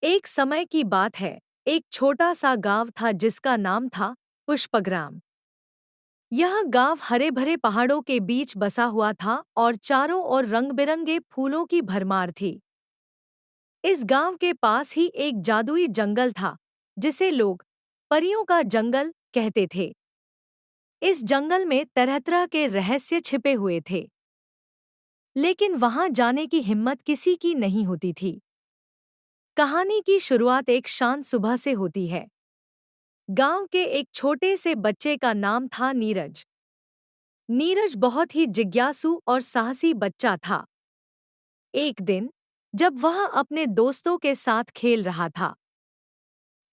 एक समय की बात है। एक छोटा सा गांव था जिसका नाम था पुष्पग्राम। यह गांव हरे भरे पहाड़ों के बीच बसा हुआ था और चारों ओर रंग बिरंगे फूलों की भरमार थी। इस गांव के पास ही एक जादुई जंगल था जिसे लोग परियों का जंगल कहते थे। इस जंगल में तरह तरह के रहस्य छिपे हुए थे, लेकिन वहां जाने की हिम्मत किसी की नहीं होती थी। कहानी की शुरुआत एक शांत सुबह से होती है। गांव के एक छोटे से बच्चे का नाम था नीरज। नीरज बहुत ही जिज्ञासु और साहसी बच्चा था। एक दिन जब वह अपने दोस्तों के साथ खेल रहा था,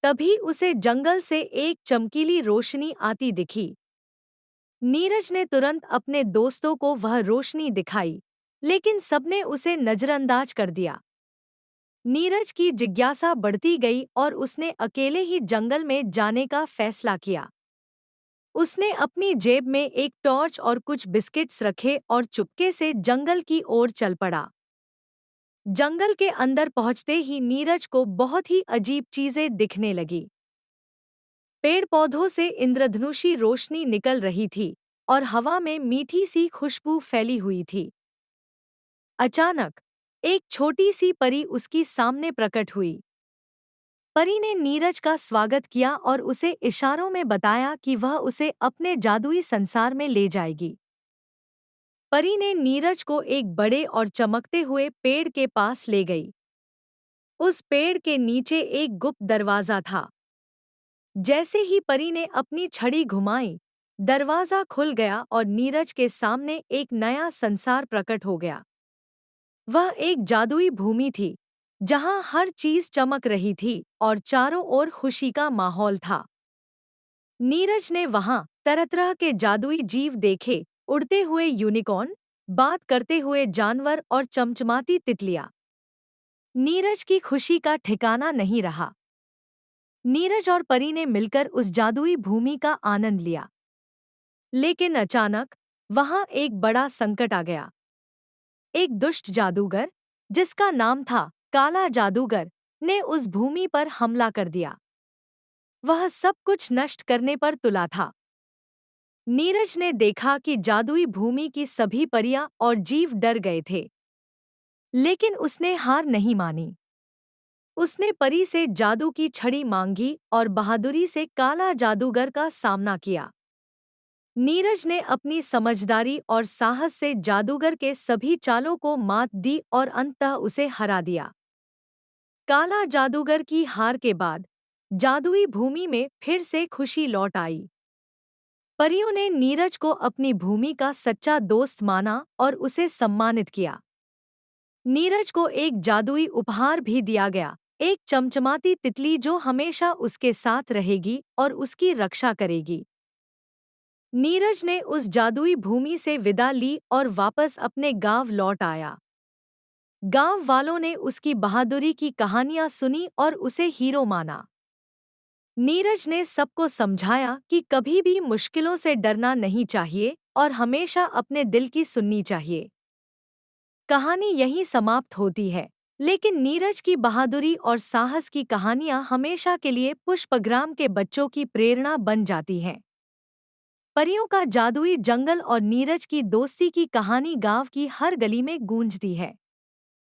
तभी उसे जंगल से एक चमकीली रोशनी आती दिखी। नीरज ने तुरंत अपने दोस्तों को वह रोशनी दिखाई, लेकिन सबने उसे नजरअंदाज कर दिया। नीरज की जिज्ञासा बढ़ती गई और उसने अकेले ही जंगल में जाने का फैसला किया। उसने अपनी जेब में एक टॉर्च और कुछ बिस्किट्स रखे और चुपके से जंगल की ओर चल पड़ा। जंगल के अंदर पहुंचते ही नीरज को बहुत ही अजीब चीजें दिखने लगी। पेड़ पौधों से इंद्रधनुषी रोशनी निकल रही थी और हवा में मीठी सी खुशबू फैली हुई थी। अचानक एक छोटी सी परी उसकी सामने प्रकट हुई। परी ने नीरज का स्वागत किया और उसे इशारों में बताया कि वह उसे अपने जादुई संसार में ले जाएगी। परी ने नीरज को एक बड़े और चमकते हुए पेड़ के पास ले गई। उस पेड़ के नीचे एक गुप्त दरवाजा था। जैसे ही परी ने अपनी छड़ी घुमाई, दरवाजा खुल गया और नीरज के सामने एक नया संसार प्रकट हो गया। वह एक जादुई भूमि थी, जहां हर चीज चमक रही थी और चारों ओर खुशी का माहौल था। नीरज ने वहां तरह तरह के जादुई जीव देखे, उड़ते हुए यूनिकॉर्न, बात करते हुए जानवर और चमचमाती तितलियां। नीरज की खुशी का ठिकाना नहीं रहा। नीरज और परी ने मिलकर उस जादुई भूमि का आनंद लिया। लेकिन अचानक वहां एक बड़ा संकट आ गया। एक दुष्ट जादूगर, जिसका नाम था काला जादूगर, ने उस भूमि पर हमला कर दिया। वह सब कुछ नष्ट करने पर तुला था। नीरज ने देखा कि जादुई भूमि की सभी परियां और जीव डर गए थे, लेकिन उसने हार नहीं मानी। उसने परी से जादू की छड़ी मांगी और बहादुरी से काला जादूगर का सामना किया। नीरज ने अपनी समझदारी और साहस से जादूगर के सभी चालों को मात दी और अंततः उसे हरा दिया। काला जादूगर की हार के बाद जादुई भूमि में फिर से खुशी लौट आई। परियों ने नीरज को अपनी भूमि का सच्चा दोस्त माना और उसे सम्मानित किया। नीरज को एक जादुई उपहार भी दिया गया, एक चमचमाती तितली जो हमेशा उसके साथ रहेगी और उसकी रक्षा करेगी। नीरज ने उस जादुई भूमि से विदा ली और वापस अपने गांव लौट आया। गांव वालों ने उसकी बहादुरी की कहानियां सुनी और उसे हीरो माना। नीरज ने सबको समझाया कि कभी भी मुश्किलों से डरना नहीं चाहिए और हमेशा अपने दिल की सुननी चाहिए। कहानी यहीं समाप्त होती है, लेकिन नीरज की बहादुरी और साहस की कहानियां हमेशा के लिए पुष्पग्राम के बच्चों की प्रेरणा बन जाती हैं। परियों का जादुई जंगल और नीरज की दोस्ती की कहानी गांव की हर गली में गूंजती है।